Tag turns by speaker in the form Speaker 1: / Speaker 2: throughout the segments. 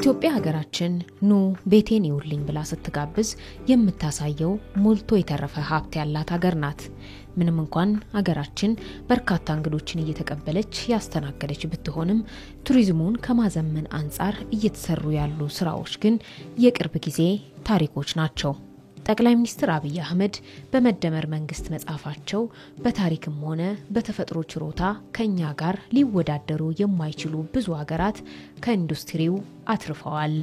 Speaker 1: ኢትዮጵያ ሀገራችን ኑ ቤቴን ይውልኝ ብላ ስትጋብዝ የምታሳየው ሞልቶ የተረፈ ሀብት ያላት ሀገር ናት። ምንም እንኳን ሀገራችን በርካታ እንግዶችን እየተቀበለች ያስተናገደች ብትሆንም ቱሪዝሙን ከማዘመን አንፃር እየተሰሩ ያሉ ስራዎች ግን የቅርብ ጊዜ ታሪኮች ናቸው። ጠቅላይ ሚኒስትር አብይ አህመድ በመደመር መንግስት መጻፋቸው በታሪክም ሆነ በተፈጥሮ ችሮታ ከኛ ጋር ሊወዳደሩ የማይችሉ ብዙ ሀገራት ከኢንዱስትሪው አትርፈዋል።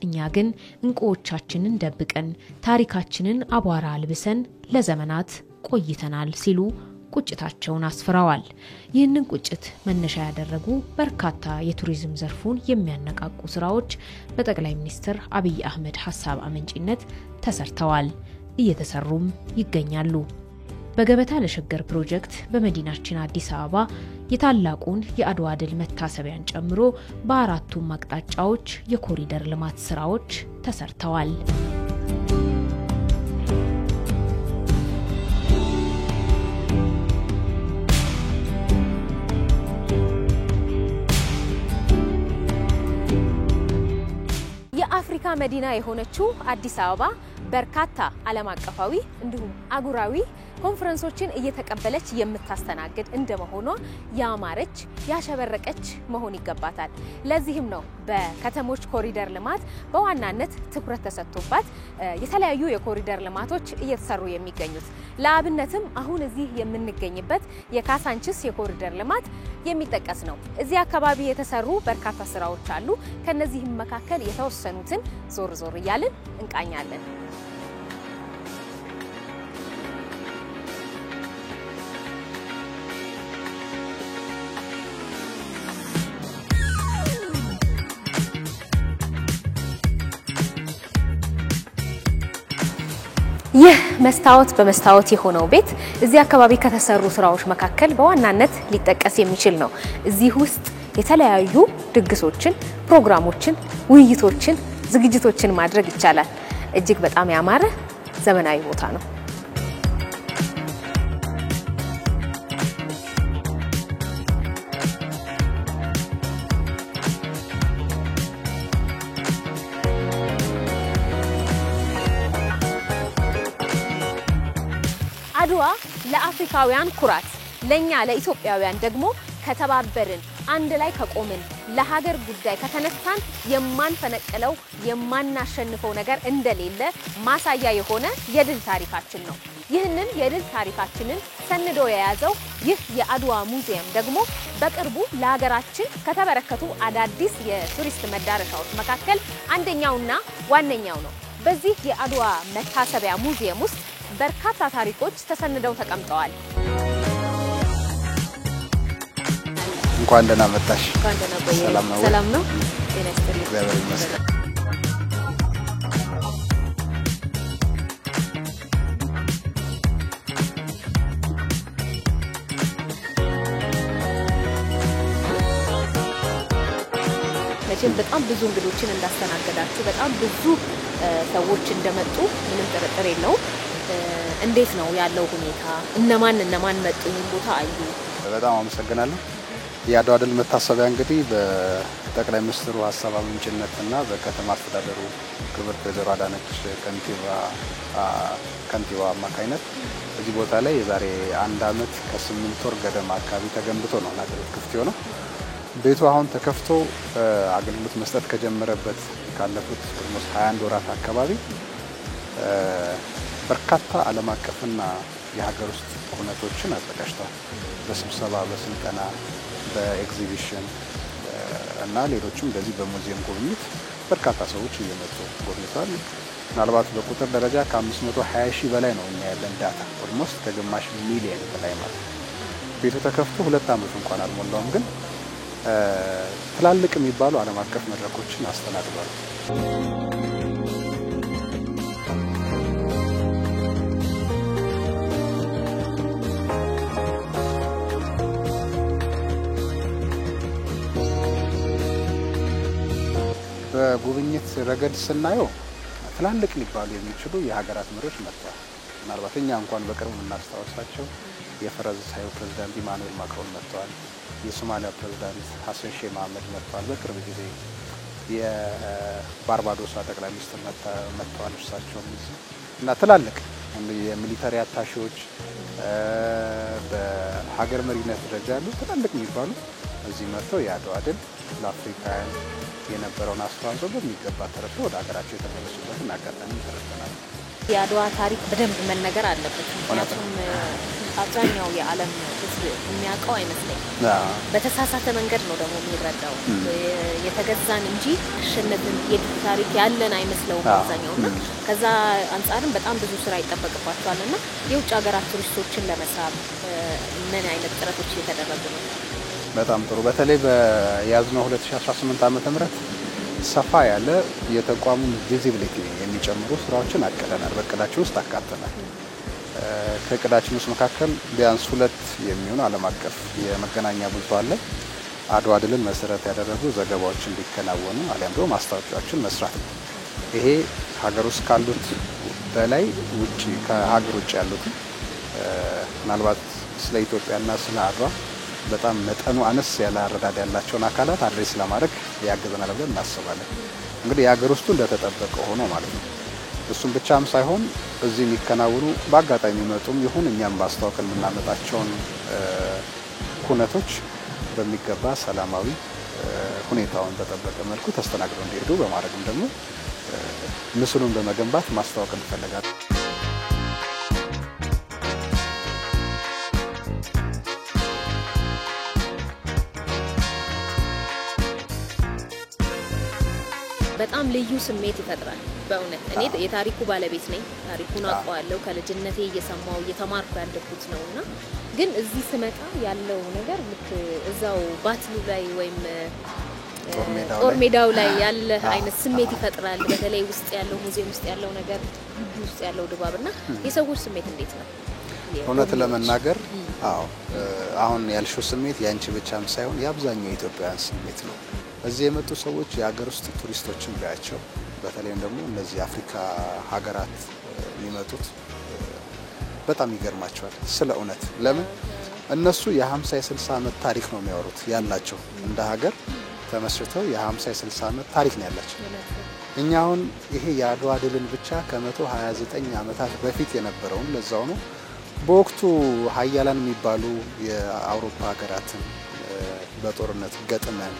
Speaker 1: እኛ ግን እንቁዎቻችንን ደብቀን ታሪካችንን አቧራ አልብሰን ለዘመናት ቆይተናል ሲሉ ቁጭታቸውን አስፍረዋል። ይህንን ቁጭት መነሻ ያደረጉ በርካታ የቱሪዝም ዘርፉን የሚያነቃቁ ስራዎች በጠቅላይ ሚኒስትር አብይ አህመድ ሐሳብ አመንጪነት ተሰርተዋል፣ እየተሰሩም ይገኛሉ። በገበታ ለሸገር ፕሮጀክት በመዲናችን አዲስ አበባ የታላቁን የአድዋ ድል መታሰቢያን ጨምሮ በአራቱም አቅጣጫዎች የኮሪደር ልማት ስራዎች ተሰርተዋል።
Speaker 2: የአፍሪካ መዲና የሆነችው አዲስ አበባ በርካታ ዓለም አቀፋዊ እንዲሁም አጉራዊ ኮንፈረንሶችን እየተቀበለች የምታስተናግድ እንደመሆኗ ያማረች ያሸበረቀች መሆን ይገባታል። ለዚህም ነው በከተሞች ኮሪደር ልማት በዋናነት ትኩረት ተሰጥቶባት የተለያዩ የኮሪደር ልማቶች እየተሰሩ የሚገኙት። ለአብነትም አሁን እዚህ የምንገኝበት የካሳንቺስ የኮሪደር ልማት የሚጠቀስ ነው። እዚህ አካባቢ የተሰሩ በርካታ ስራዎች አሉ። ከነዚህም መካከል የተወሰኑትን ዞር ዞር እያልን እንቃኛለን። ይህ መስታወት በመስታወት የሆነው ቤት እዚህ አካባቢ ከተሰሩ ስራዎች መካከል በዋናነት ሊጠቀስ የሚችል ነው። እዚህ ውስጥ የተለያዩ ድግሶችን፣ ፕሮግራሞችን፣ ውይይቶችን፣ ዝግጅቶችን ማድረግ ይቻላል። እጅግ በጣም ያማረ ዘመናዊ ቦታ ነው። አድዋ ለአፍሪካውያን ኩራት፣ ለኛ ለኢትዮጵያውያን ደግሞ ከተባበርን አንድ ላይ ከቆምን ለሀገር ጉዳይ ከተነሳን የማንፈነቅለው የማናሸንፈው ነገር እንደሌለ ማሳያ የሆነ የድል ታሪካችን ነው። ይህንን የድል ታሪካችንን ሰንዶ የያዘው ይህ የአድዋ ሙዚየም ደግሞ በቅርቡ ለሀገራችን ከተበረከቱ አዳዲስ የቱሪስት መዳረሻዎች መካከል አንደኛውና ዋነኛው ነው። በዚህ የአድዋ መታሰቢያ ሙዚየም ውስጥ በርካታ ታሪኮች ተሰንደው ተቀምጠዋል።
Speaker 3: እንኳን ደህና መጣሽ።
Speaker 2: እንኳን ደህና ቆየሽ። ሰላም ነው? ጤና ይስጥልኝ።
Speaker 3: እግዚአብሔር ይመስገን።
Speaker 2: መቼም በጣም ብዙ እንግዶችን እንዳስተናገዳችሁ በጣም ብዙ ሰዎች እንደመጡ ምንም ጥርጥር የለውም። እንዴት ነው ያለው ሁኔታ? እነማን መጡ? ይሄን ቦታ አዩ?
Speaker 3: በጣም አመሰግናለሁ። የአድዋ ድል መታሰቢያ እንግዲህ በጠቅላይ ሚኒስትሩ ሐሳብ አመንጭነትና በከተማ አስተዳደሩ ክብርት ወይዘሮ አዳነች ከንቲባ አማካኝነት እዚህ ቦታ ላይ የዛሬ 1 ዓመት ከ8 ወር ገደማ አካባቢ ተገንብቶ ነው ለአገልግሎት ክፍት የሆነው። ቤቱ አሁን ተከፍቶ አገልግሎት መስጠት ከጀመረበት ካለፉት 21 ወራት አካባቢ በርካታ ዓለም አቀፍና የሀገር ውስጥ ኩነቶችን አዘጋጅቷል። በስብሰባ፣ በስልጠና፣ በኤግዚቢሽን እና ሌሎችም በዚህ በሙዚየም ጉብኝት በርካታ ሰዎች እየመጡ ጎብኝተዋል። ምናልባት በቁጥር ደረጃ ከ520 ሺህ በላይ ነው እኛ ያለን ዳታ፣ ኦልሞስት ከግማሽ ሚሊየን በላይ ማለት። ቤቱ ተከፍቶ 2 ዓመት እንኳን አልሞላውም፣ ግን ትላልቅ የሚባሉ ዓለም አቀፍ መድረኮችን አስተናግዷል። በጉብኝት ረገድ ስናየው ትላልቅ ሊባሉ የሚችሉ የሀገራት መሪዎች መጥተዋል። ምናልባት እኛ እንኳን በቅርቡ እናስታውሳቸው የፈረንሳዩ ፕሬዝዳንት ኢማኑኤል ማክሮን መጥተዋል። የሶማሊያ ፕሬዝዳንት ሐሰን ሼህ መሐመድ መጥተዋል በቅርብ ጊዜ። የባርባዶስ ጠቅላይ ሚኒስትር መጥተዋል እርሳቸው እና ትላልቅ የሚሊተሪ አታሺዎች በሀገር መሪነት ደረጃ ያሉ ትላልቅ የሚባሉ እዚህ መጥተው የአድዋ ድል ለአፍሪካውያን የነበረውን አስተዋጽኦ በሚገባ ተረድተው ወደ ሀገራቸው የተመለሱበትን አጋጣሚ ተረድተናል።
Speaker 2: የአድዋ ታሪክ በደንብ መነገር አለበት። ምክንያቱም አብዛኛው የዓለም ሕዝብ የሚያውቀው አይመስለኝም። በተሳሳተ መንገድ ነው ደግሞ የሚረዳው። የተገዛን እንጂ አሸነፍን የድል ታሪክ ያለን አይመስለውም አብዛኛው እና ከዛ አንጻርም በጣም ብዙ ስራ ይጠበቅባቸዋል እና የውጭ ሀገራት ቱሪስቶችን ለመሳብ ምን አይነት ጥረቶች እየተደረጉ ነው?
Speaker 3: በጣም ጥሩ። በተለይ በያዝነው 2018 ዓ.ም ሰፋ ያለ የተቋሙን ቪዚቢሊቲ የሚጨምሩ ስራዎችን አቅደናል። በእቅዳችን ውስጥ አካተናል። ከእቅዳችን ውስጥ መካከል ቢያንስ 2 የሚሆኑ ዓለም አቀፍ የመገናኛ ብዙሃን ላይ አድዋ ድልን መሰረት ያደረጉ ዘገባዎች እንዲከናወኑ አሊያም ደግሞ ማስታወቂያዎችን መስራት ነው። ይሄ ሀገር ውስጥ ካሉት በላይ ውጪ ከሀገር ውጭ ያሉት ምናልባት ስለ ኢትዮጵያና ስለ አድዋ በጣም መጠኑ አነስ ያለ አረዳድ ያላቸውን አካላት አድሬስ ለማድረግ ያግዘናል ብለን እናስባለን። እንግዲህ የሀገር ውስጡ እንደተጠበቀ ሆኖ ማለት ነው። እሱም ብቻም ሳይሆን እዚህ የሚከናወኑ በአጋጣሚ የሚመጡም ይሁን እኛም ባስተዋወቅን የምናመጣቸውን ኩነቶች በሚገባ ሰላማዊ ሁኔታውን በጠበቀ መልኩ ተስተናግደው እንዲሄዱ በማድረግም ደግሞ ምስሉን በመገንባት ማስተዋወቅ እንፈልጋለን።
Speaker 2: በጣም ልዩ ስሜት ይፈጥራል። በእውነት እኔ የታሪኩ ባለቤት ነኝ። ታሪኩን አውቀዋለሁ። ከልጅነቴ እየሰማው እየተማርኩ ያለኩት ነውና ግን እዚህ ስመጣ ያለው ነገር ልክ እዛው ባትሉ ላይ ወይም ጦር ሜዳው ላይ ያለ አይነት ስሜት ይፈጥራል። በተለይ ውስጥ ያለው ሙዚየም ውስጥ ያለው ነገር ግቢ ውስጥ ያለው ድባብና የሰዎች ስሜት እንዴት ነው?
Speaker 3: እውነት ለመናገር አሁን ያልሽው ስሜት ያንቺ ብቻም ሳይሆን የአብዛኛው ኢትዮጵያውያን ስሜት ነው። እዚህ የመጡ ሰዎች የሀገር ውስጥ ቱሪስቶችን ቢያቸው በተለይም ደግሞ እነዚህ አፍሪካ ሀገራት የሚመጡት በጣም ይገርማቸዋል። ስለ እውነት ለምን እነሱ የ50 የ60 ዓመት ታሪክ ነው የሚያወሩት ያላቸው እንደ ሀገር ተመስርተው የ50 የ60 ዓመት ታሪክ ነው ያላቸው። እኛ አሁን ይሄ የአድዋ ድልን ብቻ ከ129 ዓመታት በፊት የነበረውን ለዛው ነው በወቅቱ ሀያላን የሚባሉ የአውሮፓ ሀገራትን በጦርነት ገጥመን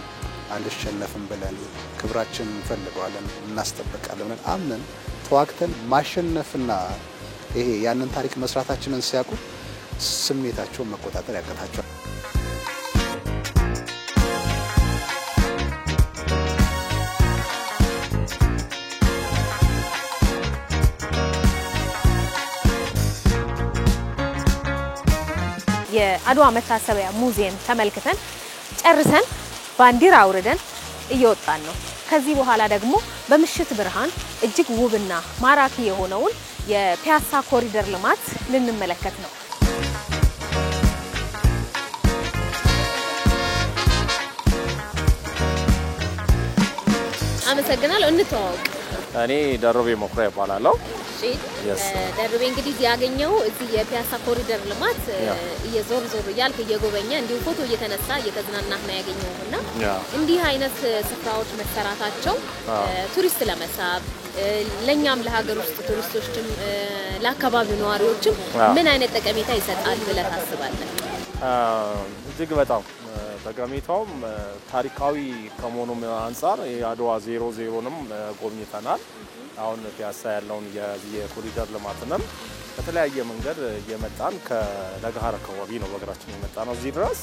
Speaker 3: አልሸነፍም ብለን ክብራችን እንፈልገዋለን እናስጠብቃለን ብለን አምነን ተዋግተን ማሸነፍና ይሄ ያንን ታሪክ መስራታችንን ሲያውቁ ስሜታቸውን መቆጣጠር ያቀታቸዋል።
Speaker 2: የአድዋ መታሰቢያ ሙዚየም ተመልክተን ጨርሰን ባንዲራ አውርደን እየወጣን ነው። ከዚህ በኋላ ደግሞ በምሽት ብርሃን እጅግ ውብና ማራኪ የሆነውን የፒያሳ ኮሪደር ልማት ልንመለከት ነው። አመሰግናለሁ። እንተዋወቅ።
Speaker 4: እኔ ደርቤ መኩሪያ እባላለሁ።
Speaker 2: ደርቤ እንግዲህ ያገኘው እዚህ የፒያሳ ኮሪደር ልማት እየዞር እያልክ እየጎበኘ እንዲሁ ፎቶ እየተነሳ እየተዝናናህ ነው ያገኘውና እንዲህ አይነት ስፍራዎች መሰራታቸው ቱሪስት ለመሳብ ለኛም ለሀገር ውስጥ ቱሪስቶችም ለአካባቢው ነዋሪዎችም ምን አይነት ጠቀሜታ ይሰጣል ብለህ ታስባለህ?
Speaker 4: እጅግ በጣም ጠቀሜታውም ታሪካዊ ከመሆኑ አንፃር የአድዋ 00ንም ጎብኝተናል። አሁን ፒያሳ ያለውን የኮሪደር ልማትንም በተለያየ መንገድ የመጣን ከለገሃር አካባቢ ነው በእግራችን የመጣ ነው። እዚህ ድረስ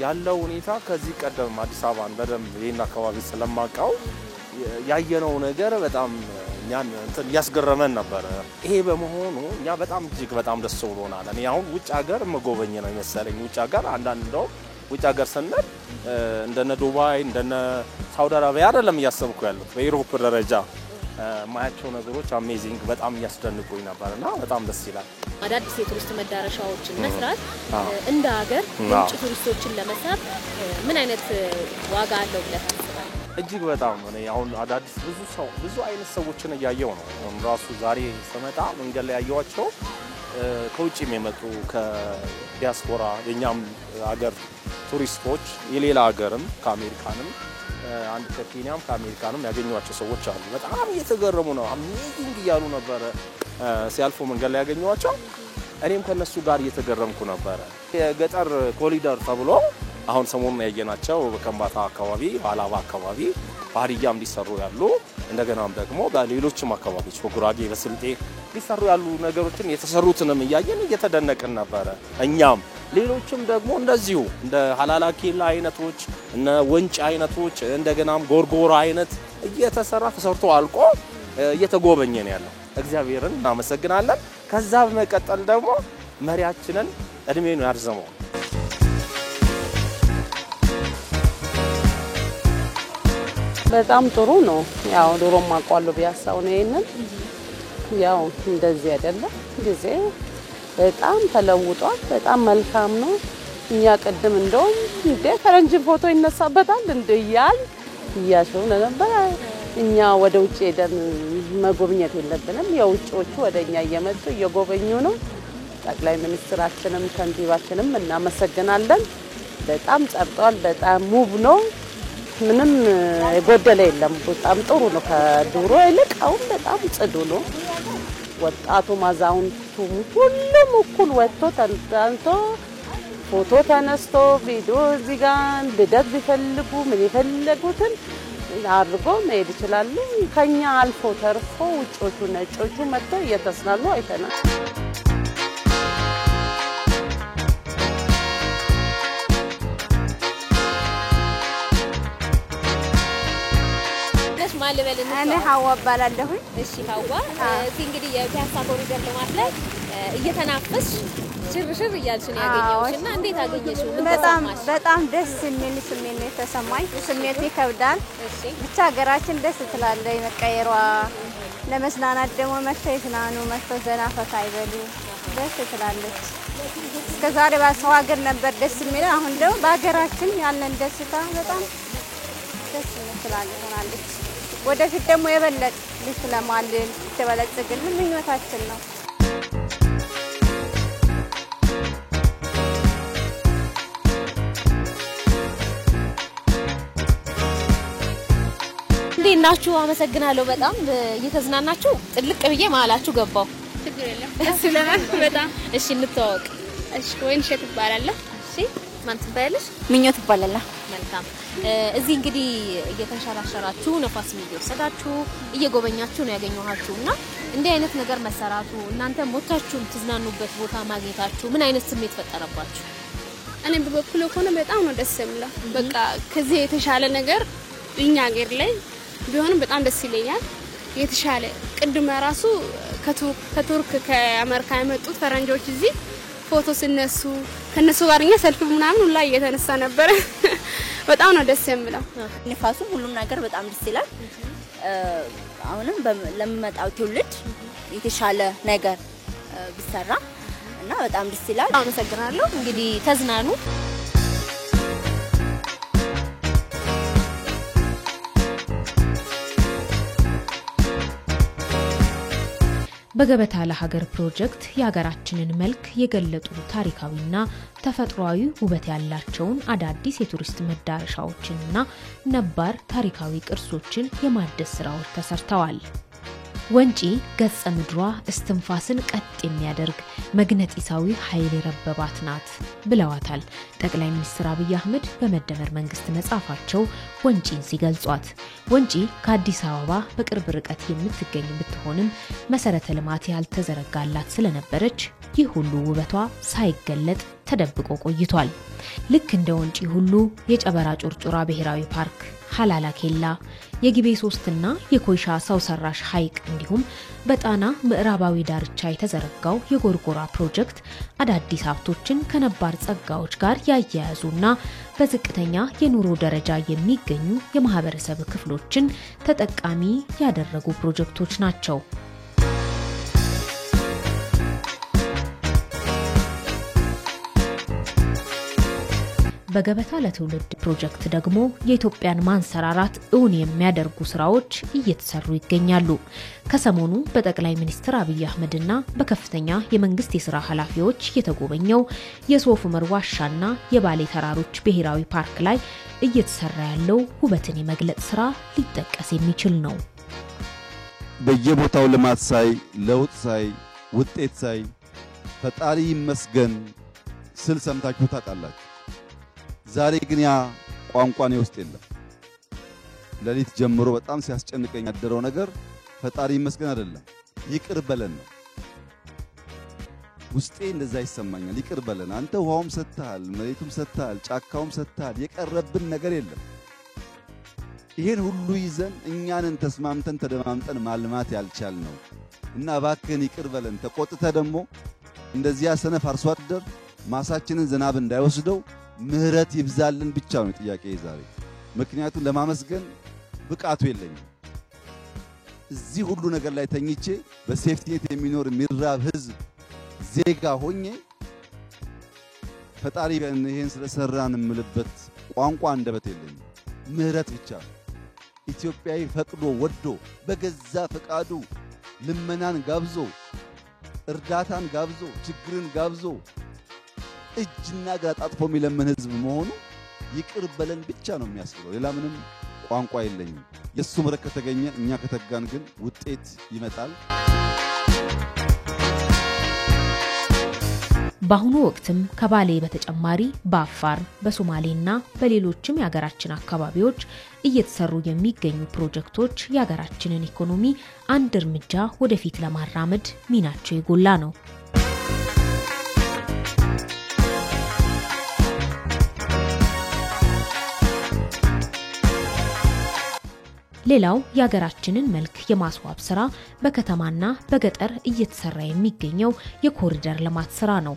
Speaker 4: ያለው ሁኔታ ከዚህ ቀደም አዲስ አበባን በደንብ ይሄን አካባቢ ስለማውቀው ያየነው ነገር በጣም እኛን ያስገረመን ነበር። ይሄ በመሆኑ እኛ በጣም እጅግ በጣም ደስ ብሎናል። እኔ አሁን ውጭ ሀገር መጎበኘ ነው መሰለኝ። ውጭ ሀገር አንዳንድ እንደው ውጭ ሀገር ስንል እንደነ ዱባይ እንደነ ሳውዲ አረቢያ አይደለም እያሰብኩ ያለው በዩሮፕ ደረጃ ማያቸው ነገሮች አሜዚንግ በጣም ያስደንቁኝ ነበርና በጣም ደስ ይላል።
Speaker 2: አዳዲስ የቱሪስት መዳረሻዎችን መስራት እንደ ሀገር ውጭ ቱሪስቶችን ለመሳብ ምን አይነት ዋጋ አለው ብለህ ታስባለህ?
Speaker 4: እጅግ በጣም እኔ አሁን አዳዲስ ብዙ አይነት ሰዎችን እያየው ነው። ራሱ ዛሬ ስመጣ መንገድ ላይ ያየዋቸው ከውጭም የመጡ ከዲያስፖራ የኛም ሀገር ቱሪስቶች የሌላ ሀገርም ከአሜሪካንም አንድ ከኬንያም ከአሜሪካንም ያገኙዋቸው ሰዎች አሉ። በጣም እየተገረሙ ነው አሜዚንግ እያሉ ነበር ሲያልፉ መንገድ ላይ ያገኙዋቸው። እኔም ከነሱ ጋር እየተገረምኩ ነበር። የገጠር ኮሪደር ተብሎ አሁን ሰሞኑን ያየናቸው በከምባታ አካባቢ ባላባ አካባቢ ባሪያም ሊሰሩ ያሉ እንደገናም ደግሞ በሌሎችም አካባቢዎች በጉራጌ በስልጤ ሊሰሩ ያሉ ነገሮችን የተሰሩትንም ያየን እየተደነቅን ነበር። እኛም ሌሎችም ደግሞ እንደዚሁ እንደ ሀላላኬላ አይነቶች እነ ወንጭ አይነቶች እንደገናም ጎርጎራ አይነት እየተሰራ ተሰርቶ አልቆ እየተጎበኘን ያለው እግዚአብሔርን እናመሰግናለን። ከዛ በመቀጠል ደግሞ መሪያችንን እድሜውን ያርዘመው።
Speaker 5: በጣም ጥሩ ነው። ያው ድሮም አቋሉ ቢያሳው ነው ይሄንን ያው እንደዚህ አይደለም ጊዜ በጣም ተለውጧል። በጣም መልካም ነው። እኛ ቀደም እንደውም እንደ ፈረንጅ ፎቶ ይነሳበታል እንደያል እያሸው ነበር። እኛ ወደ ውጭ ሄደን መጎብኘት የለብንም። የውጭዎቹ ወደኛ እየመጡ እየጎበኙ ነው። ጠቅላይ ሚኒስትራችንም ከንቲባችንም እናመሰግናለን። በጣም ጸርጧል። በጣም ውብ ነው። ምንም የጎደለ የለም። በጣም ጥሩ ነው። ከድሮ ይልቅ አሁን በጣም ጽዱ ነው። ወጣቱ ማዛውንቱ ሁሉም እኩል ወጥቶ ተንታንቶ ፎቶ ተነስቶ ቪዲዮ እዚህ ጋር ልደት ቢፈልጉ ምን ይፈልጉትን አድርጎ መሄድ ይችላሉ። ከኛ አልፎ ተርፎ ውጮቹ ነጮቹ መጥተው እየተስናሉ አይተናል።
Speaker 6: እኔ ሀዋ እባላለሁ።
Speaker 2: እሺ ሀዋ፣ እዚህ እንግዲህ የፒያሳ ኮሪደር ልማት ላይ እየተናፈስሽ ሽርሽር እያልሽ ነው ያገኘሁሽና እንዴት አገኘሽው?
Speaker 6: በጣም ደስ የሚል ስሜት ነው የተሰማኝ። ስሜት ይከብዳል። ብቻ ሀገራችን ደስ ትላለች መቀየሯ። ለመስናናት ደግሞ መጥተው ይዝናኑ፣ መጥተው ዘና ፈታ ይበሉ። ደስ ትላለች። እስከዛሬ በሰው ሀገር ነበር ደስ የሚለው። አሁን ደግሞ በሀገራችን ያለን ደስታ በጣም ደስ ትላለች። ወደፊት ደግሞ የበለጠ ልትለማልን ትበለጽግልን ምኞታችን ነው።
Speaker 2: እንዴት ናችሁ? አመሰግናለሁ። በጣም እየተዝናናችሁ ጥልቅ ብዬ መሀላችሁ ገባው።
Speaker 7: ችግር የለም። እሱ ለማን በጣም
Speaker 2: እሺ፣ እንተዋወቅ።
Speaker 7: እሺ፣ ወይንሸት እባላለሁ።
Speaker 2: እሺ፣ ማን ትባያለሽ?
Speaker 6: ምኞት እባላለሁ።
Speaker 2: መልካም። እዚህ እንግዲህ እየተንሸራሸራችሁ ነፋስ እየወሰዳችሁ እየጎበኛችሁ ነው ያገኘኋችሁና እንዲህ አይነት ነገር መሰራቱ እናንተ ሞታችሁን ትዝናኑበት ቦታ ማግኘታችሁ ምን አይነት ስሜት ፈጠረባችሁ?
Speaker 7: እኔ በበኩሌ ሆነ በጣም ነው ደስ የሚለው። በቃ ከዚህ የተሻለ ነገር እኛ ሀገር ላይ ቢሆንም በጣም ደስ ይለኛል። የተሻለ ቅድም ራሱ ከቱርክ ከአሜሪካ የመጡት ፈረንጆች እዚህ ፎቶ ሲነሱ ከነሱ ጋርኛ ሰልፍ ምናምን ሁላ እየተነሳ ነበር። በጣም ነው ደስ የሚለው።
Speaker 6: ንፋሱ ሁሉም ነገር በጣም ደስ ይላል። አሁንም ለሚመጣው ትውልድ የተሻለ ነገር ቢሰራ እና በጣም ደስ ይላል።
Speaker 2: አመሰግናለሁ። እንግዲህ ተዝናኑ።
Speaker 1: በገበታ ለሀገር ፕሮጀክት የሀገራችንን መልክ የገለጡ ታሪካዊና ተፈጥሯዊ ውበት ያላቸውን አዳዲስ የቱሪስት መዳረሻዎችንና ነባር ታሪካዊ ቅርሶችን የማደስ ስራዎች ተሰርተዋል። ወንጪ ገጸ ምድሯ እስትንፋስን ቀጥ የሚያደርግ መግነጢሳዊ ኃይል የረበባት ናት ብለዋታል ጠቅላይ ሚኒስትር አብይ አህመድ በመደመር መንግስት መጻፋቸው ወንጪን ሲገልጿት። ወንጪ ከአዲስ አበባ በቅርብ ርቀት የምትገኝ ብትሆንም መሰረተ ልማት ያልተዘረጋላት ስለነበረች ይህ ሁሉ ውበቷ ሳይገለጥ ተደብቆ ቆይቷል። ልክ እንደ ወንጪ ሁሉ የጨበራ ጩርጩራ ብሔራዊ ፓርክ፣ ሀላላ ኬላ፣ የጊቤ 3 እና የኮይሻ ሰው ሰራሽ ሐይቅ እንዲሁም በጣና ምዕራባዊ ዳርቻ የተዘረጋው የጎርጎራ ፕሮጀክት አዳዲስ ሀብቶችን ከነባር ጸጋዎች ጋር ያያያዙና በዝቅተኛ የኑሮ ደረጃ የሚገኙ የማህበረሰብ ክፍሎችን ተጠቃሚ ያደረጉ ፕሮጀክቶች ናቸው። በገበታ ለትውልድ ፕሮጀክት ደግሞ የኢትዮጵያን ማንሰራራት እውን የሚያደርጉ ስራዎች እየተሰሩ ይገኛሉ። ከሰሞኑ በጠቅላይ ሚኒስትር አብይ አህመድና በከፍተኛ የመንግስት የሥራ ኃላፊዎች የተጎበኘው የሶፍ ዑመር ዋሻና የባሌ ተራሮች ብሔራዊ ፓርክ ላይ እየተሰራ ያለው ውበትን የመግለጽ ስራ ሊጠቀስ የሚችል ነው።
Speaker 8: በየቦታው ልማት ሳይ ለውጥ ሳይ ውጤት ሳይ ፈጣሪ ይመስገን ስል ሰምታችሁ ታውቃላችሁ። ዛሬ ግን ያ ቋንቋኔ ውስጥ የለም። ለሊት ጀምሮ በጣም ሲያስጨንቀኝ ያደረው ነገር ፈጣሪ ይመስገን አይደለም፣ ይቅር በለን ነው። ውስጤ እንደዛ ይሰማኛል። ይቅር በለን አንተ ውሃውም ሰጥተሃል፣ መሬቱም ሰጥተሃል፣ ጫካውም ሰጥተሃል፣ የቀረብን ነገር የለም። ይሄን ሁሉ ይዘን እኛንን ተስማምተን ተደማምጠን ማልማት ያልቻልነው እና እባክህን ይቅር በለን። ተቆጥተ ደግሞ እንደዚያ ሰነፍ አርሶ አደር ማሳችንን ዝናብ እንዳይወስደው ምህረት ይብዛልን ብቻ ነው ጥያቄ ዛሬ። ምክንያቱም ለማመስገን ብቃቱ የለኝም። እዚህ ሁሉ ነገር ላይ ተኝቼ በሴፍቲ ኔት የሚኖር ሚራብ ህዝብ ዜጋ ሆኜ ፈጣሪ ይሄን ስለሰራን ምልበት ቋንቋ እንደበት የለኝም። ምህረት ብቻ ኢትዮጵያዊ ፈቅዶ ወዶ በገዛ ፈቃዱ ልመናን ጋብዞ እርዳታን ጋብዞ ችግርን ጋብዞ እጅና እግር አጣጥፎ የሚለምን ህዝብ መሆኑ ይቅር በለን ብቻ ነው የሚያስብለው። ሌላ ምንም ቋንቋ የለኝም። የሱ ምሕረት ከተገኘ እኛ ከተጋን ግን ውጤት ይመጣል።
Speaker 1: በአሁኑ ወቅትም ከባሌ በተጨማሪ በአፋር በሶማሌና በሌሎችም የሀገራችን አካባቢዎች እየተሰሩ የሚገኙ ፕሮጀክቶች የሀገራችንን ኢኮኖሚ አንድ እርምጃ ወደፊት ለማራመድ ሚናቸው የጎላ ነው። ሌላው የሀገራችንን መልክ የማስዋብ ስራ በከተማና በገጠር እየተሰራ የሚገኘው የኮሪደር ልማት ስራ ነው።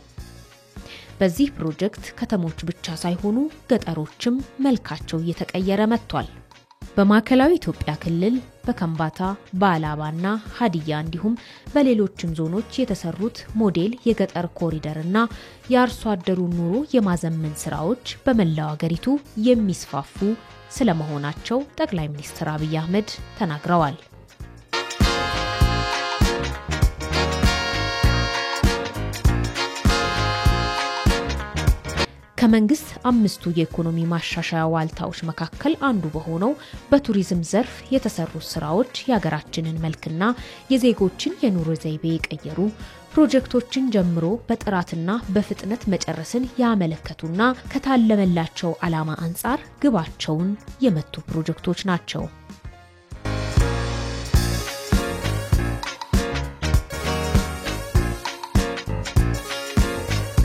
Speaker 1: በዚህ ፕሮጀክት ከተሞች ብቻ ሳይሆኑ ገጠሮችም መልካቸው እየተቀየረ መጥቷል። በማዕከላዊ ኢትዮጵያ ክልል በከምባታ በአላባና ሀዲያ እንዲሁም በሌሎችም ዞኖች የተሰሩት ሞዴል የገጠር ኮሪደርና የአርሶ አደሩን ኑሮ የማዘመን ስራዎች በመላው ሀገሪቱ የሚስፋፉ ስለመሆናቸው ጠቅላይ ሚኒስትር አብይ አህመድ ተናግረዋል። ከመንግስት አምስቱ የኢኮኖሚ ማሻሻያ ዋልታዎች መካከል አንዱ በሆነው በቱሪዝም ዘርፍ የተሰሩ ስራዎች የሀገራችንን መልክና የዜጎችን የኑሮ ዘይቤ የቀየሩ ፕሮጀክቶችን ጀምሮ በጥራትና በፍጥነት መጨረስን ያመለከቱና ከታለመላቸው ዓላማ አንጻር ግባቸውን የመቱ ፕሮጀክቶች ናቸው።